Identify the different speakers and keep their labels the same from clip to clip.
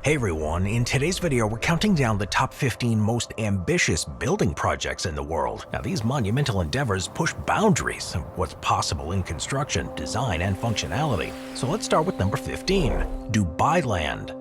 Speaker 1: Hey everyone, in today's video we're counting down the top 15 most ambitious building projects in the world. Now these monumental endeavors push boundaries of what's possible in construction, design, and functionality. So let's start with number 15, Dubai Land.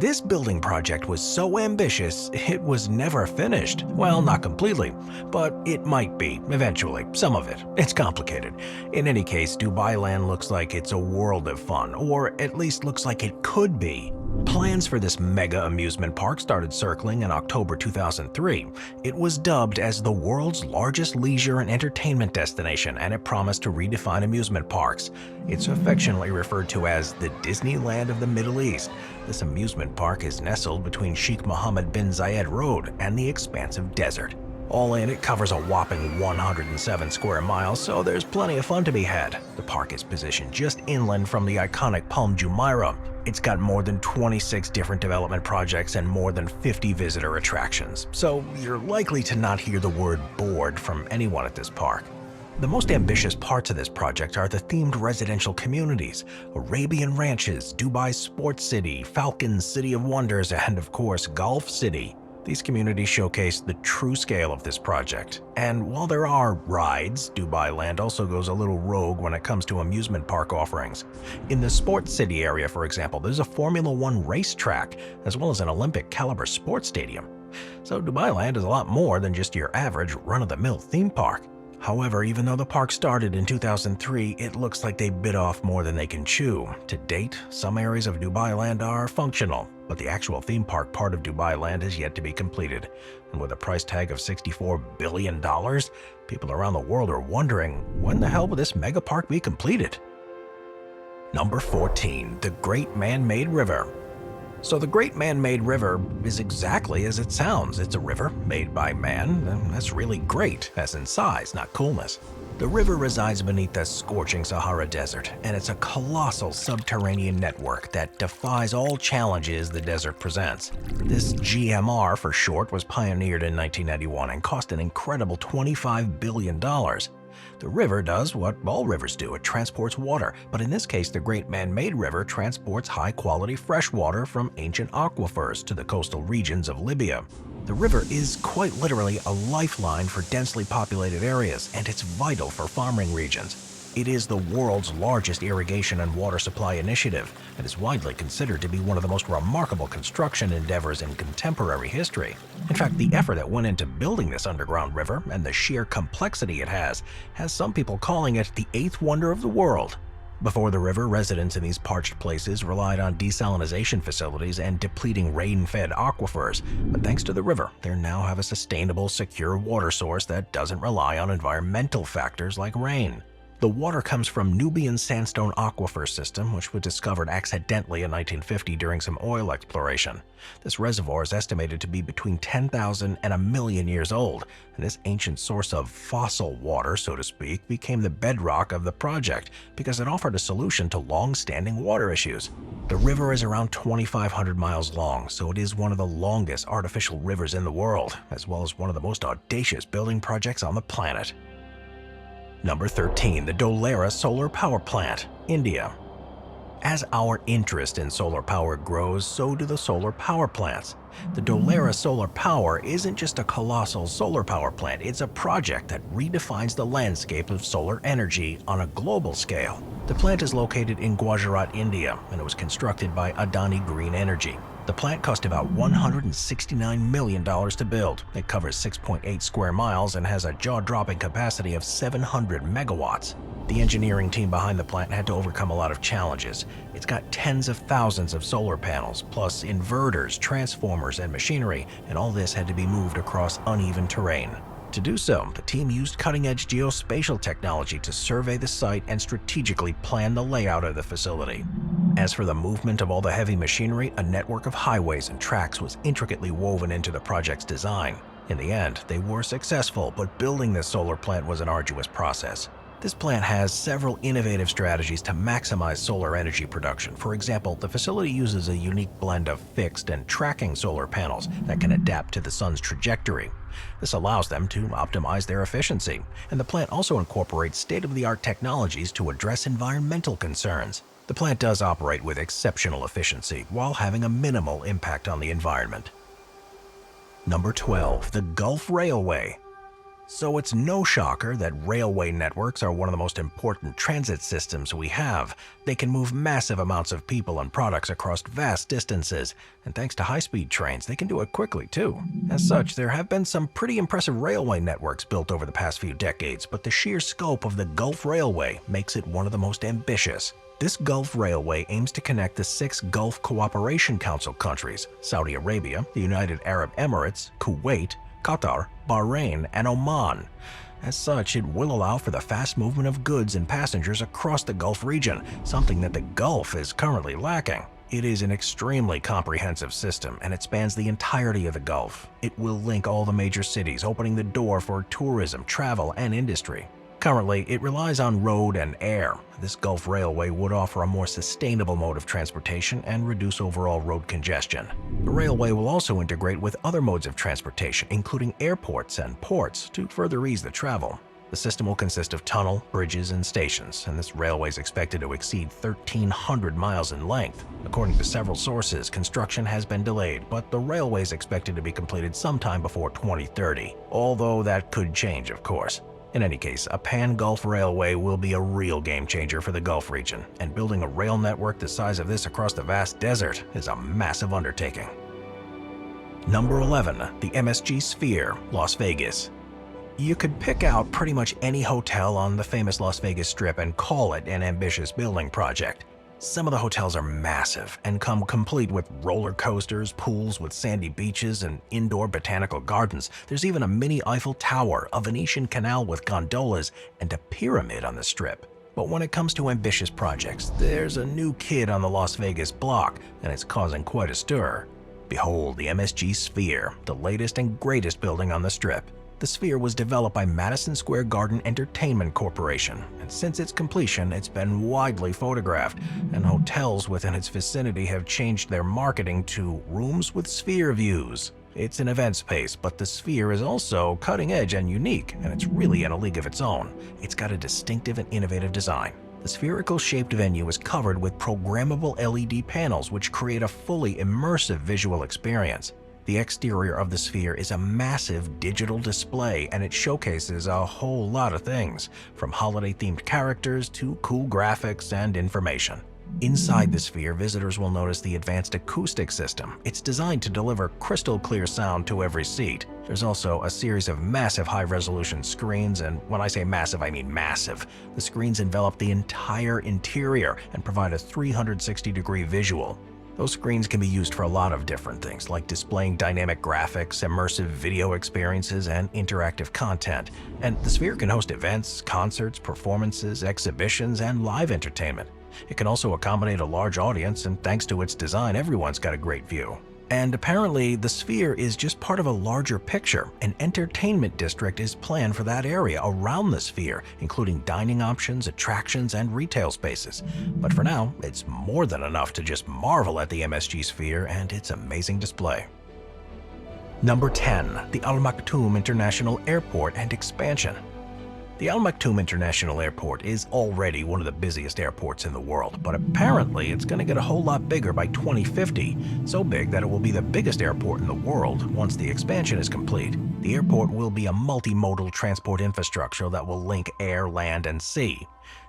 Speaker 1: This building project was so ambitious, it was never finished. Well, not completely, but it might be, eventually, some of it. It's complicated. In any case, Dubai Land looks like it's a world of fun, or at least looks like it could be. Plans for this mega amusement park started circling in October 2003. It was dubbed as the world's largest leisure and entertainment destination, and it promised to redefine amusement parks. It's affectionately referred to as the Disneyland of the Middle East. This amusement park is nestled between Sheikh Mohammed bin Zayed Road and the expansive desert. All in, it covers a whopping 107 square miles, so there's plenty of fun to be had. The park is positioned just inland from the iconic Palm Jumeirah. It's got more than 26 different development projects and more than 50 visitor attractions, so you're likely to not hear the word bored from anyone at this park. The most ambitious parts of this project are the themed residential communities, Arabian Ranches, Dubai Sports City, Falcons City of Wonders, and of course Gulf City. These communities showcase the true scale of this project. And while there are rides, Dubai Land also goes a little rogue when it comes to amusement park offerings. In the Sports City area, for example, there's a Formula One racetrack, as well as an Olympic-caliber sports stadium. So Dubai Land is a lot more than just your average run-of-the-mill theme park. However, even though the park started in 2003, it looks like they bit off more than they can chew. To date, some areas of Dubai Land are functional, but the actual theme park part of Dubai Land is yet to be completed. And with a price tag of $64 billion, people around the world are wondering, when the hell will this mega park be completed? Number 14, the Great Man-Made River. So the Great Man-Made River is exactly as it sounds. It's a river made by man, and that's really great, as in size, not coolness. The river resides beneath the scorching Sahara Desert, and it's a colossal subterranean network that defies all challenges the desert presents. This GMR, for short, was pioneered in 1991 and cost an incredible $25 billion. The river does what all rivers do, it transports water, but in this case the Great Man-Made River transports high-quality fresh water from ancient aquifers to the coastal regions of Libya. The river is quite literally a lifeline for densely populated areas, and it's vital for farming regions. It is the world's largest irrigation and water supply initiative, and is widely considered to be one of the most remarkable construction endeavors in contemporary history. In fact, the effort that went into building this underground river and the sheer complexity it has some people calling it the eighth wonder of the world. Before the river, residents in these parched places relied on desalination facilities and depleting rain-fed aquifers, but thanks to the river, they now have a sustainable, secure water source that doesn't rely on environmental factors like rain. The water comes from Nubian sandstone aquifer system, which was discovered accidentally in 1950 during some oil exploration. This reservoir is estimated to be between 10,000 and 1,000,000 years old, and this ancient source of fossil water, so to speak, became the bedrock of the project because it offered a solution to long-standing water issues. The river is around 2,500 miles long, so it is one of the longest artificial rivers in the world, as well as one of the most audacious building projects on the planet. Number 13, the Dholera Solar Power Plant, India. As our interest in solar power grows, so do the solar power plants. The Dholera Solar Power isn't just a colossal solar power plant, it's a project that redefines the landscape of solar energy on a global scale. The plant is located in Gujarat, India, and it was constructed by Adani Green Energy. The plant cost about $169 million to build. It covers 6.8 square miles and has a jaw-dropping capacity of 700 megawatts. The engineering team behind the plant had to overcome a lot of challenges. It's got tens of thousands of solar panels, plus inverters, transformers, and machinery, and all this had to be moved across uneven terrain. To do so, the team used cutting-edge geospatial technology to survey the site and strategically plan the layout of the facility. As for the movement of all the heavy machinery, a network of highways and tracks was intricately woven into the project's design. In the end, they were successful, but building this solar plant was an arduous process. This plant has several innovative strategies to maximize solar energy production. For example, the facility uses a unique blend of fixed and tracking solar panels that can adapt to the sun's trajectory. This allows them to optimize their efficiency, and the plant also incorporates state-of-the-art technologies to address environmental concerns. The plant does operate with exceptional efficiency while having a minimal impact on the environment. Number 12. The Gulf Railway. So it's no shocker that railway networks are one of the most important transit systems we have. They can move massive amounts of people and products across vast distances, and thanks to high-speed trains, they can do it quickly too. As such, there have been some pretty impressive railway networks built over the past few decades, but the sheer scope of the Gulf Railway makes it one of the most ambitious. This Gulf Railway aims to connect the 6 Gulf Cooperation Council countries: Saudi Arabia, the United Arab Emirates, Kuwait, Qatar, Bahrain, and Oman. As such, it will allow for the fast movement of goods and passengers across the Gulf region, something that the Gulf is currently lacking. It is an extremely comprehensive system, and it spans the entirety of the Gulf. It will link all the major cities, opening the door for tourism, travel, and industry. Currently, it relies on road and air. This Gulf Railway would offer a more sustainable mode of transportation and reduce overall road congestion. The railway will also integrate with other modes of transportation, including airports and ports, to further ease the travel. The system will consist of tunnel, bridges, and stations, and this railway is expected to exceed 1,300 miles in length. According to several sources, construction has been delayed, but the railway is expected to be completed sometime before 2030, although that could change, of course. In any case, a pan-Gulf railway will be a real game-changer for the Gulf region, and building a rail network the size of this across the vast desert is a massive undertaking. Number 11. The MSG Sphere Las Vegas. You could pick out pretty much any hotel on the famous Las Vegas Strip and call it an ambitious building project. Some of the hotels are massive and come complete with roller coasters, pools with sandy beaches, and indoor botanical gardens. There's even a mini Eiffel Tower, a Venetian canal with gondolas, and a pyramid on the Strip. But when it comes to ambitious projects, there's a new kid on the Las Vegas block, and it's causing quite a stir. Behold the MSG Sphere, the latest and greatest building on the Strip. The Sphere was developed by Madison Square Garden Entertainment Corporation, and since its completion, it's been widely photographed, and hotels within its vicinity have changed their marketing to rooms with sphere views. It's an event space, but the Sphere is also cutting edge and unique, and it's really in a league of its own. It's got a distinctive and innovative design. The spherical-shaped venue is covered with programmable LED panels which create a fully immersive visual experience. The exterior of the Sphere is a massive digital display, and it showcases a whole lot of things, from holiday-themed characters to cool graphics and information. Inside the Sphere, visitors will notice the advanced acoustic system. It's designed to deliver crystal-clear sound to every seat. There's also a series of massive high-resolution screens, and when I say massive, I mean massive. The screens envelop the entire interior and provide a 360-degree visual. Those screens can be used for a lot of different things, like displaying dynamic graphics, immersive video experiences, and interactive content. And the Sphere can host events, concerts, performances, exhibitions, and live entertainment. It can also accommodate a large audience, and thanks to its design, everyone's got a great view. And apparently, the Sphere is just part of a larger picture. An entertainment district is planned for that area around the Sphere, including dining options, attractions, and retail spaces. But for now, it's more than enough to just marvel at the MSG Sphere and its amazing display. Number 10. The Al Maktoum International Airport and expansion. The Al Maktoum International Airport is already one of the busiest airports in the world, but apparently it's going to get a whole lot bigger by 2050, so big that it will be the biggest airport in the world once the expansion is complete. The airport will be a multimodal transport infrastructure that will link air, land, and sea.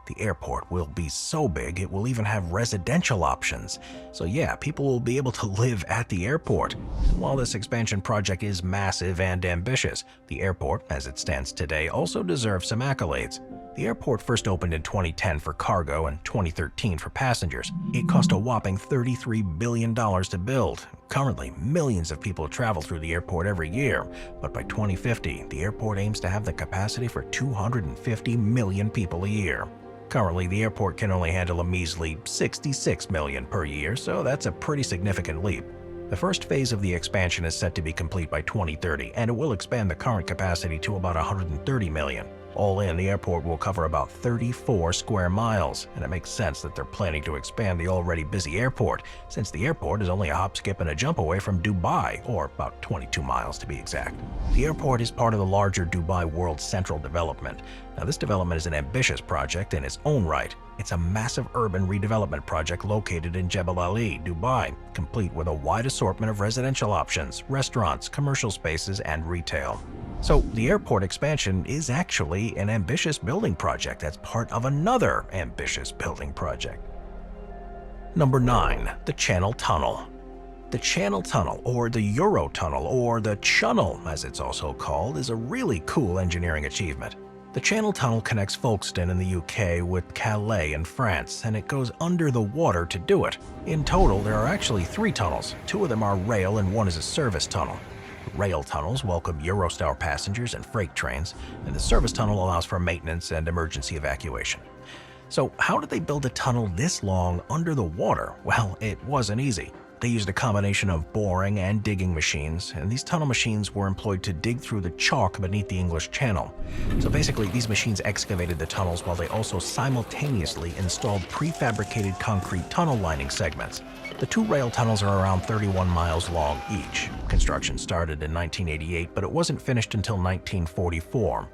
Speaker 1: The airport will be so big it will even have residential options. So yeah, people will be able to live at the airport. And while this expansion project is massive and ambitious, the airport, as it stands today, also deserves some accolades. The airport first opened in 2010 for cargo and 2013 for passengers. It cost a whopping $33 billion to build. Currently, millions of people travel through the airport every year, but by 2050, the airport aims to have the capacity for 250 million people a year. Currently, the airport can only handle a measly 66 million per year, so that's a pretty significant leap. The first phase of the expansion is set to be complete by 2030, and it will expand the current capacity to about 130 million. All in, the airport will cover about 34 square miles, and it makes sense that they're planning to expand the already busy airport, since the airport is only a hop, skip, and a jump away from Dubai, or about 22 miles to be exact. The airport is part of the larger Dubai World Central development. Now, this development is an ambitious project in its own right. It's a massive urban redevelopment project located in Jebel Ali, Dubai, complete with a wide assortment of residential options, restaurants, commercial spaces, and retail. So the airport expansion is actually an ambitious building project that's part of another ambitious building project. Number 9. The Channel Tunnel. The Channel Tunnel, or the Euro Tunnel, or the Chunnel as it's also called, is a really cool engineering achievement. The Channel Tunnel connects Folkestone in the UK with Calais in France, and it goes under the water to do it. In total, there are actually 3 tunnels. 2 of them are rail and 1 is a service tunnel. Rail tunnels welcome Eurostar passengers and freight trains, and the service tunnel allows for maintenance and emergency evacuation. So how did they build a tunnel this long under the water? Well, it wasn't easy. They used a combination of boring and digging machines, and these tunnel machines were employed to dig through the chalk beneath the English Channel. So basically, these machines excavated the tunnels while they also simultaneously installed prefabricated concrete tunnel lining segments. The 2 rail tunnels are around 31 miles long each. Construction started in 1988, but it wasn't finished until 1944.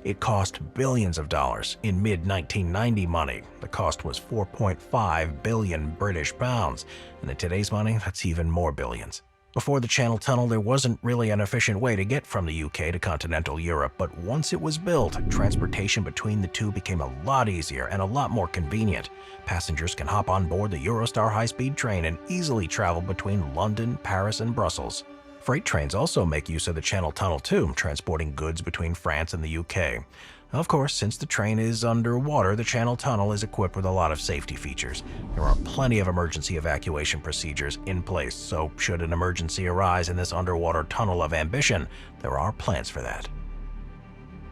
Speaker 1: It cost billions of dollars in mid-1990 money. The cost was 4.5 billion British pounds, and in today's money, that's even more billions. Before the Channel Tunnel, there wasn't really an efficient way to get from the UK to continental Europe, but once it was built, transportation between the two became a lot easier and a lot more convenient. Passengers can hop on board the Eurostar high-speed train and easily travel between London, Paris, and Brussels. Freight trains also make use of the Channel Tunnel too, transporting goods between France and the UK. Of course, since the train is underwater, the Channel Tunnel is equipped with a lot of safety features. There are plenty of emergency evacuation procedures in place, so should an emergency arise in this underwater tunnel of ambition, there are plans for that.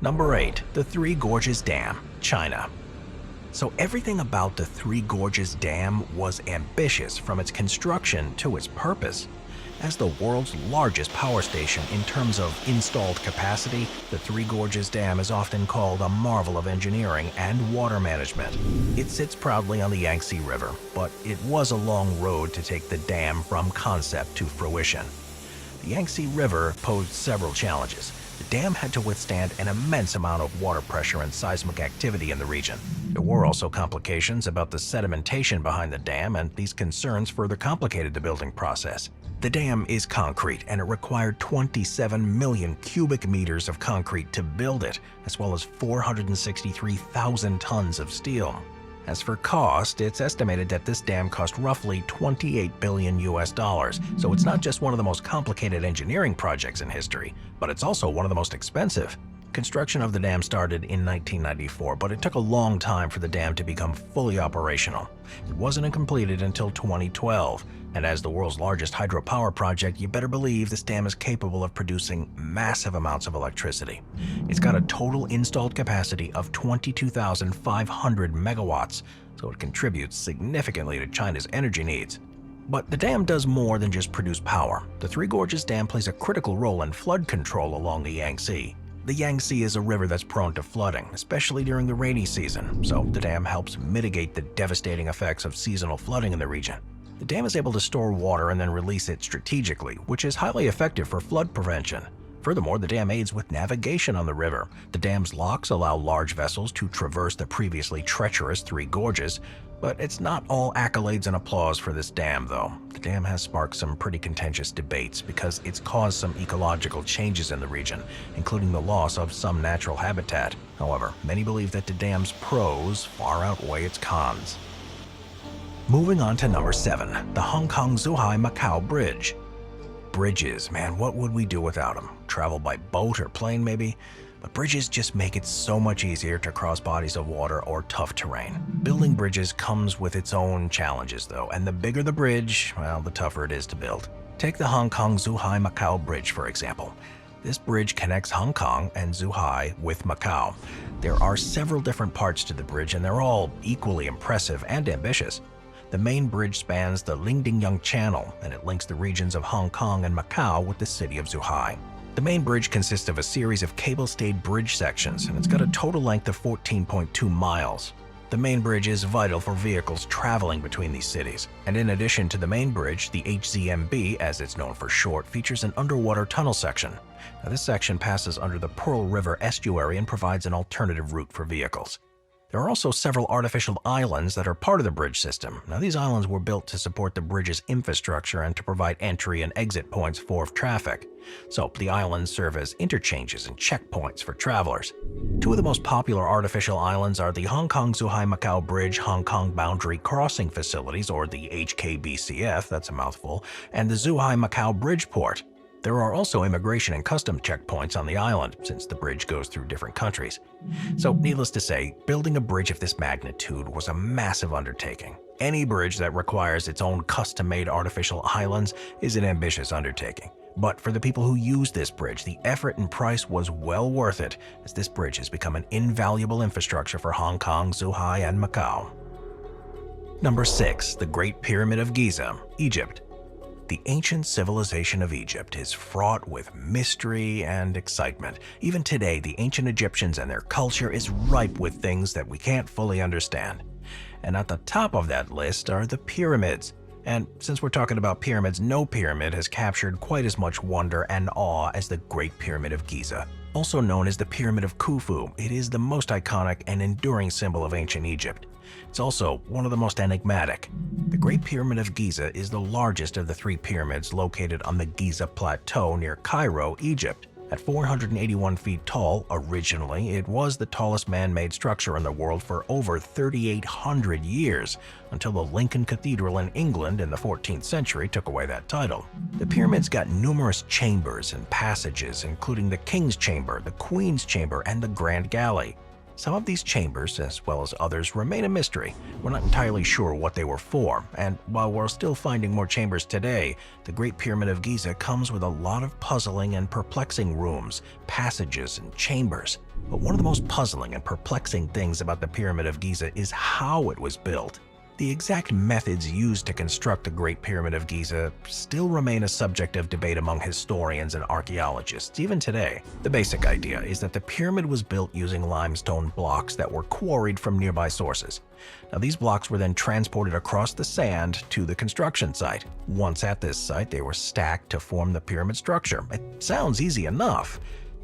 Speaker 1: Number 8. The Three Gorges Dam, China. So everything about the Three Gorges Dam was ambitious, from its construction to its purpose. As the world's largest power station in terms of installed capacity, the Three Gorges Dam is often called a marvel of engineering and water management. It sits proudly on the Yangtze River, but it was a long road to take the dam from concept to fruition. The Yangtze River posed several challenges. The dam had to withstand an immense amount of water pressure and seismic activity in the region. There were also complications about the sedimentation behind the dam, and these concerns further complicated the building process. The dam is concrete, and it required 27 million cubic meters of concrete to build it, as well as 463,000 tons of steel. As for cost, it's estimated that this dam cost roughly $28 billion US, so it's not just one of the most complicated engineering projects in history, but it's also one of the most expensive. Construction of the dam started in 1994, but it took a long time for the dam to become fully operational. It wasn't completed until 2012, and as the world's largest hydropower project, you better believe this dam is capable of producing massive amounts of electricity. It's got a total installed capacity of 22,500 megawatts, so it contributes significantly to China's energy needs. But the dam does more than just produce power. The Three Gorges Dam plays a critical role in flood control along the Yangtze. The Yangtze is a river that's prone to flooding, especially during the rainy season, so the dam helps mitigate the devastating effects of seasonal flooding in the region. The dam is able to store water and then release it strategically, which is highly effective for flood prevention. Furthermore, the dam aids with navigation on the river. The dam's locks allow large vessels to traverse the previously treacherous Three Gorges, but it's not all accolades and applause for this dam, though. The dam has sparked some pretty contentious debates because it's caused some ecological changes in the region, including the loss of some natural habitat. However, many believe that the dam's pros far outweigh its cons. Moving on to number 7, the Hong Kong-Zhuhai-Macau Bridge. Bridges, man, what would we do without them? Travel by boat or plane maybe? But bridges just make it so much easier to cross bodies of water or tough terrain. Building bridges comes with its own challenges though, and the bigger the bridge, well, the tougher it is to build. Take the Hong Kong-Zhuhai-Macau Bridge, for example. This bridge connects Hong Kong and Zhuhai with Macau. There are several different parts to the bridge, and they're all equally impressive and ambitious. The main bridge spans the Lingdingyang Channel, and it links the regions of Hong Kong and Macau with the city of Zhuhai. The main bridge consists of a series of cable-stayed bridge sections, and it's got a total length of 14.2 miles. The main bridge is vital for vehicles traveling between these cities. And in addition to the main bridge, the HZMB, as it's known for short, features an underwater tunnel section. Now, this section passes under the Pearl River estuary and provides an alternative route for vehicles. There are also several artificial islands that are part of the bridge system. Now, these islands were built to support the bridge's infrastructure and to provide entry and exit points for traffic. So, the islands serve as interchanges and checkpoints for travelers. Two of the most popular artificial islands are the Hong Kong-Zhuhai-Macau Bridge Hong Kong Boundary Crossing Facilities, or the HKBCF, that's a mouthful, and the Zhuhai-Macau Bridgeport. There are also immigration and custom checkpoints on the island, since the bridge goes through different countries. So, needless to say, building a bridge of this magnitude was a massive undertaking. Any bridge that requires its own custom-made artificial islands is an ambitious undertaking. But for the people who use this bridge, the effort and price was well worth it, as this bridge has become an invaluable infrastructure for Hong Kong, Zhuhai, and Macau. Number 6. The Great Pyramid of Giza, Egypt. The ancient civilization of Egypt is fraught with mystery and excitement. Even today, the ancient Egyptians and their culture is ripe with things that we can't fully understand. And at the top of that list are the pyramids. And since we're talking about pyramids, no pyramid has captured quite as much wonder and awe as the Great Pyramid of Giza. Also known as the Pyramid of Khufu, it is the most iconic and enduring symbol of ancient Egypt. It's also one of the most enigmatic. The Great Pyramid of Giza is the largest of the three pyramids located on the Giza Plateau near Cairo, Egypt. At 481 feet tall, originally, it was the tallest man-made structure in the world for over 3,800 years, until the Lincoln Cathedral in England in the 14th century took away that title. The pyramid's got numerous chambers and passages, including the King's Chamber, the Queen's Chamber, and the Grand Galley. Some of these chambers, as well as others, remain a mystery. We're not entirely sure what they were for, and while we're still finding more chambers today, the Great Pyramid of Giza comes with a lot of puzzling and perplexing rooms, passages, and chambers. But one of the most puzzling and perplexing things about the Pyramid of Giza is how it was built. The exact methods used to construct the Great Pyramid of Giza still remain a subject of debate among historians and archaeologists, even today. The basic idea is that the pyramid was built using limestone blocks that were quarried from nearby sources. Now, these blocks were then transported across the sand to the construction site. Once at this site, they were stacked to form the pyramid structure. It sounds easy enough,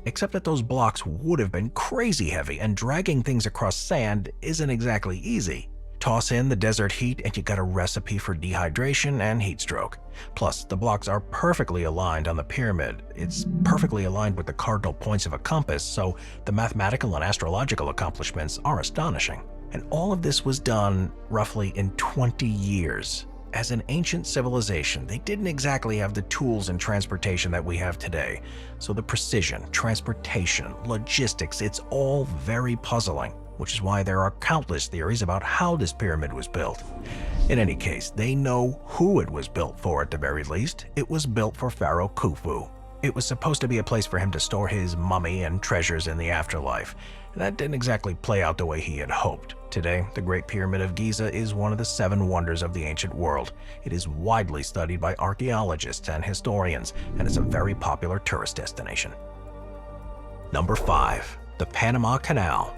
Speaker 1: except that those blocks would have been crazy heavy, and dragging things across sand isn't exactly easy. Toss in the desert heat and you got a recipe for dehydration and heat stroke. Plus, the blocks are perfectly aligned on the pyramid. It's perfectly aligned with the cardinal points of a compass, so the mathematical and astrological accomplishments are astonishing. And all of this was done roughly in 20 years. As an ancient civilization, they didn't exactly have the tools and transportation that we have today. So the precision, transportation, logistics, it's all very puzzling, which is why there are countless theories about how this pyramid was built. In any case, they know who it was built for at the very least. It was built for Pharaoh Khufu. It was supposed to be a place for him to store his mummy and treasures in the afterlife. That didn't exactly play out the way he had hoped. Today, the Great Pyramid of Giza is one of the 7 wonders of the ancient world. It is widely studied by archaeologists and historians, and is a very popular tourist destination. Number 5. The Panama Canal.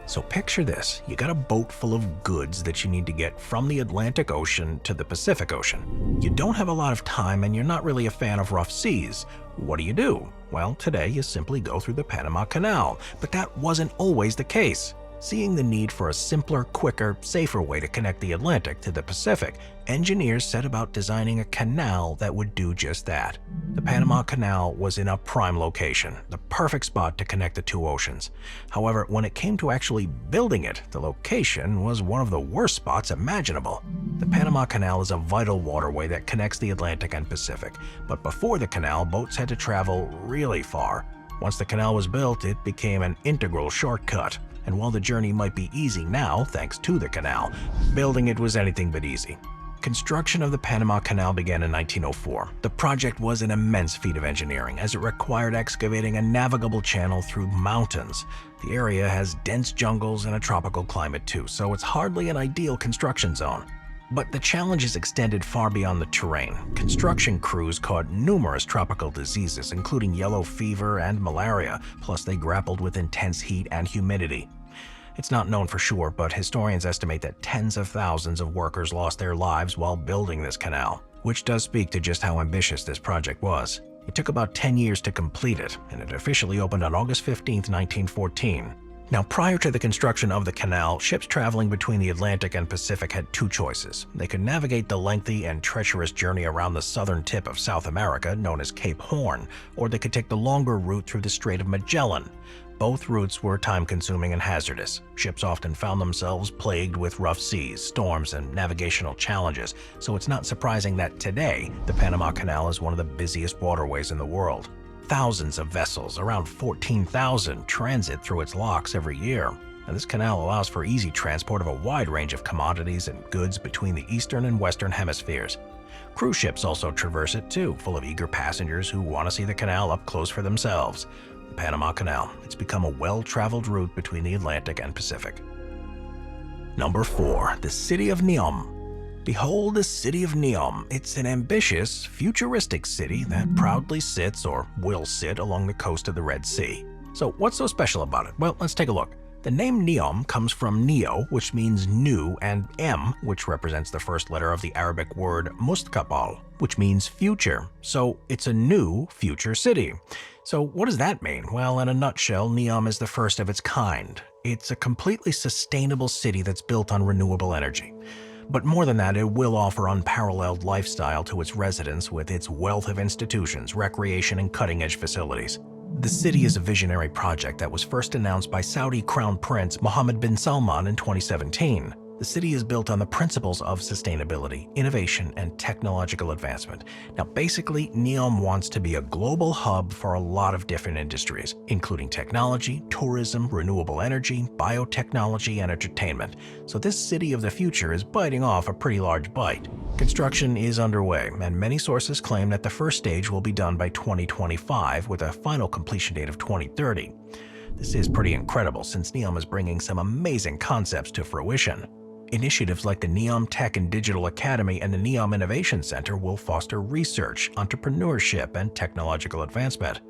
Speaker 1: So picture this, you got a boat full of goods that you need to get from the Atlantic Ocean to the Pacific Ocean. You don't have a lot of time and you're not really a fan of rough seas. What do? Well, today you simply go through the Panama Canal, but that wasn't always the case. Seeing the need for a simpler, quicker, safer way to connect the Atlantic to the Pacific, engineers set about designing a canal that would do just that. The Panama Canal was in a prime location, the perfect spot to connect the two oceans. However, when it came to actually building it, the location was one of the worst spots imaginable. The Panama Canal is a vital waterway that connects the Atlantic and Pacific, but before the canal, boats had to travel really far. Once the canal was built, it became an integral shortcut. And while the journey might be easy now, thanks to the canal, building it was anything but easy. Construction of the Panama Canal began in 1904. The project was an immense feat of engineering, as it required excavating a navigable channel through mountains. The area has dense jungles and a tropical climate too, so it's hardly an ideal construction zone. But the challenges extended far beyond the terrain. Construction crews caught numerous tropical diseases, including yellow fever and malaria, plus they grappled with intense heat and humidity. It's not known for sure, but historians estimate that tens of thousands of workers lost their lives while building this canal, which does speak to just how ambitious this project was. It took about 10 years to complete it, and it officially opened on August 15, 1914. Now, prior to the construction of the canal, ships traveling between the Atlantic and Pacific had two choices. They could navigate the lengthy and treacherous journey around the southern tip of South America, known as Cape Horn, or they could take the longer route through the Strait of Magellan. Both routes were time-consuming and hazardous. Ships often found themselves plagued with rough seas, storms, and navigational challenges, so it's not surprising that today, the Panama Canal is one of the busiest waterways in the world. Thousands of vessels, around 14,000, transit through its locks every year. And this canal allows for easy transport of a wide range of commodities and goods between the eastern and western hemispheres. Cruise ships also traverse it too, full of eager passengers who want to see the canal up close for themselves. The Panama Canal, it's become a well-traveled route between the Atlantic and Pacific. Number 4. The City of Neom. Behold the City of Neom. It's an ambitious, futuristic city that proudly sits or will sit along the coast of the Red Sea. So what's so special about it? Well, let's take a look. The name Neom comes from Neo, which means new, and M, which represents the first letter of the Arabic word Mustaqbal, which means future. So it's a new future city. So what does that mean? Well, in a nutshell, Neom is the first of its kind. It's a completely sustainable city that's built on renewable energy. But more than that, it will offer unparalleled lifestyle to its residents with its wealth of institutions, recreation, and cutting-edge facilities. The city is a visionary project that was first announced by Saudi Crown Prince Mohammed bin Salman in 2017. The city is built on the principles of sustainability, innovation, and technological advancement. Now, basically, Neom wants to be a global hub for a lot of different industries, including technology, tourism, renewable energy, biotechnology, and entertainment. So this city of the future is biting off a pretty large bite. Construction is underway, and many sources claim that the first stage will be done by 2025, with a final completion date of 2030. This is pretty incredible, since Neom is bringing some amazing concepts to fruition. Initiatives like the Neom Tech and Digital Academy and the Neom Innovation Center will foster research, entrepreneurship, and technological advancement.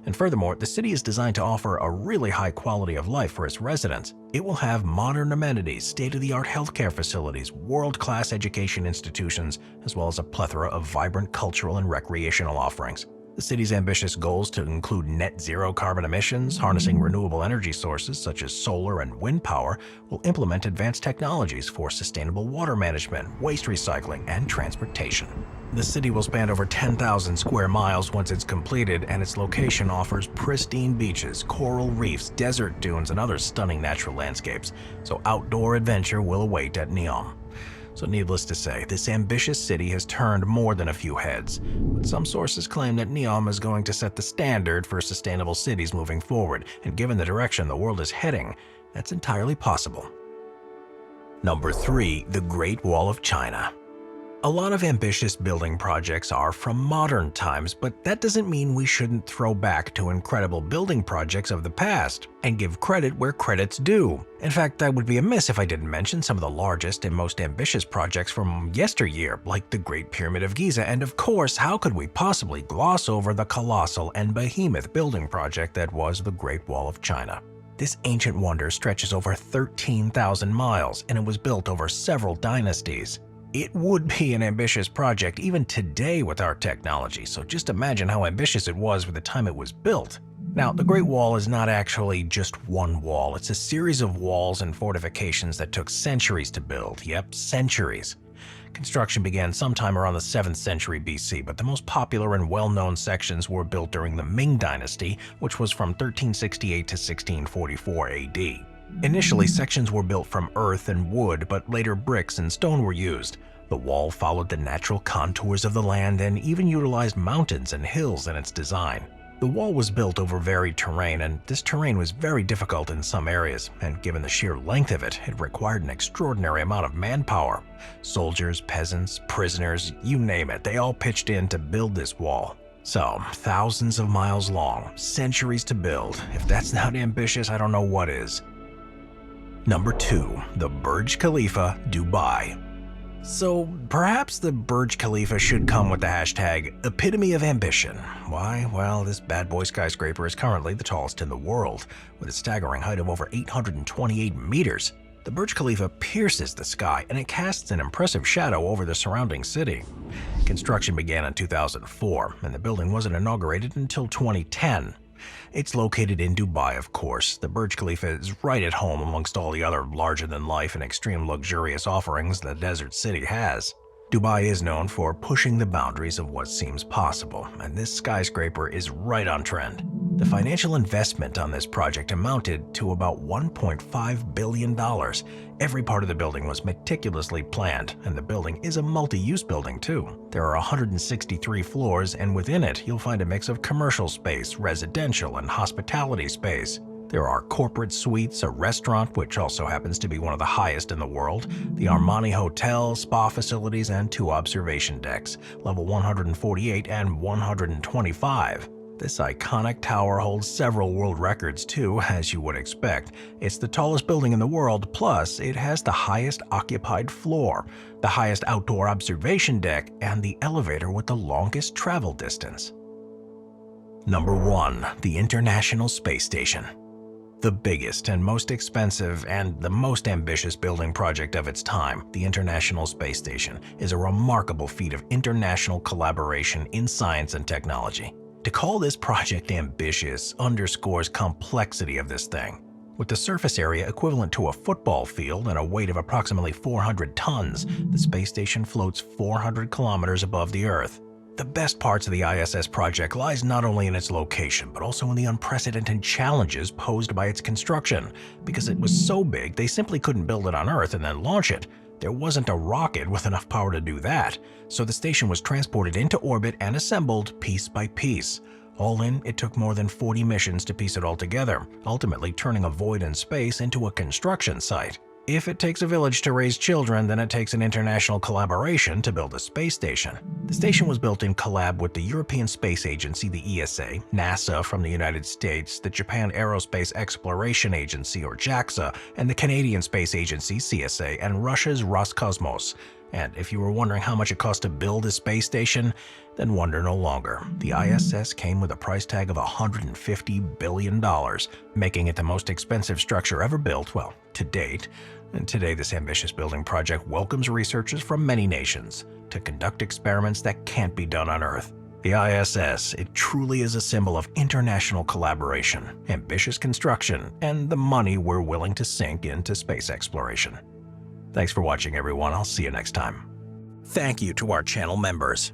Speaker 1: And furthermore, the city is designed to offer a really high quality of life for its residents. It will have modern amenities, state-of-the-art healthcare facilities, world-class education institutions, as well as a plethora of vibrant cultural and recreational offerings. The city's ambitious goals to include net zero carbon emissions, harnessing renewable energy sources such as solar and wind power, will implement advanced technologies for sustainable water management, waste recycling, and transportation. The city will span over 10,000 square miles once it's completed, and its location offers pristine beaches, coral reefs, desert dunes, and other stunning natural landscapes. So outdoor adventure will await at Neom. So needless to say, this ambitious city has turned more than a few heads, but some sources claim that Neom is going to set the standard for sustainable cities moving forward, and given the direction the world is heading, that's entirely possible. Number 3. The Great Wall of China. A lot of ambitious building projects are from modern times, but that doesn't mean we shouldn't throw back to incredible building projects of the past and give credit where credit's due. In fact, that would be amiss if I didn't mention some of the largest and most ambitious projects from yesteryear, like the Great Pyramid of Giza, and of course, how could we possibly gloss over the colossal and behemoth building project that was the Great Wall of China? This ancient wonder stretches over 13,000 miles, and it was built over several dynasties. It would be an ambitious project even today with our technology, so just imagine how ambitious it was for the time it was built. Now, the Great Wall is not actually just one wall. It's a series of walls and fortifications that took centuries to build. Yep, centuries. Construction began sometime around the 7th century BC, but the most popular and well-known sections were built during the Ming Dynasty, which was from 1368 to 1644 AD. Initially, sections were built from earth and wood, but later bricks and stone were used. The wall followed the natural contours of the land and even utilized mountains and hills in its design. The wall was built over varied terrain, and this terrain was very difficult in some areas, and given the sheer length of it, it required an extraordinary amount of manpower. Soldiers, peasants, prisoners, you name it, they all pitched in to build this wall. So, thousands of miles long, centuries to build. If that's not ambitious, I don't know what is. Number 2. The Burj Khalifa, Dubai. So perhaps the Burj Khalifa should come with the hashtag epitome of ambition. Why? Well, this bad boy skyscraper is currently the tallest in the world, with a staggering height of over 828 meters. The Burj Khalifa pierces the sky and it casts an impressive shadow over the surrounding city. Construction began in 2004, and the building wasn't inaugurated until 2010. It's located in Dubai, of course. The Burj Khalifa is right at home amongst all the other larger-than-life and extreme luxurious offerings the desert city has. Dubai is known for pushing the boundaries of what seems possible, and this skyscraper is right on trend. The financial investment on this project amounted to about $1.5 billion. Every part of the building was meticulously planned, and the building is a multi-use building too. There are 163 floors, and within it you'll find a mix of commercial space, residential, and hospitality space. There are corporate suites, a restaurant, which also happens to be one of the highest in the world, the Armani Hotel, spa facilities, and 2 observation decks, level 148 and 125. This iconic tower holds several world records too, as you would expect. It's the tallest building in the world, plus it has the highest occupied floor, the highest outdoor observation deck, and the elevator with the longest travel distance. Number 1. The International Space Station. The biggest and most expensive and the most ambitious building project of its time, the International Space Station, is a remarkable feat of international collaboration in science and technology. To call this project ambitious underscores complexity of this thing. With the surface area equivalent to a football field and a weight of approximately 400 tons, the space station floats 400 kilometers above the Earth. The best parts of the ISS project lies not only in its location, but also in the unprecedented challenges posed by its construction. Because it was so big, they simply couldn't build it on Earth and then launch it. There wasn't a rocket with enough power to do that, so the station was transported into orbit and assembled piece by piece. All in, it took more than 40 missions to piece it all together, ultimately turning a void in space into a construction site. If it takes a village to raise children, then it takes an international collaboration to build a space station. The station was built in collab with the European Space Agency, the ESA, NASA from the United States, the Japan Aerospace Exploration Agency, or JAXA, and the Canadian Space Agency, CSA, and Russia's Roscosmos. And if you were wondering how much it cost to build a space station, then wonder no longer. The ISS came with a price tag of $150 billion, making it the most expensive structure ever built, well, to date. And today, this ambitious building project welcomes researchers from many nations to conduct experiments that can't be done on Earth. The ISS, it truly is a symbol of international collaboration, ambitious construction, and the money we're willing to sink into space exploration. Thanks for watching, everyone. I'll see you next time. Thank you to our channel members.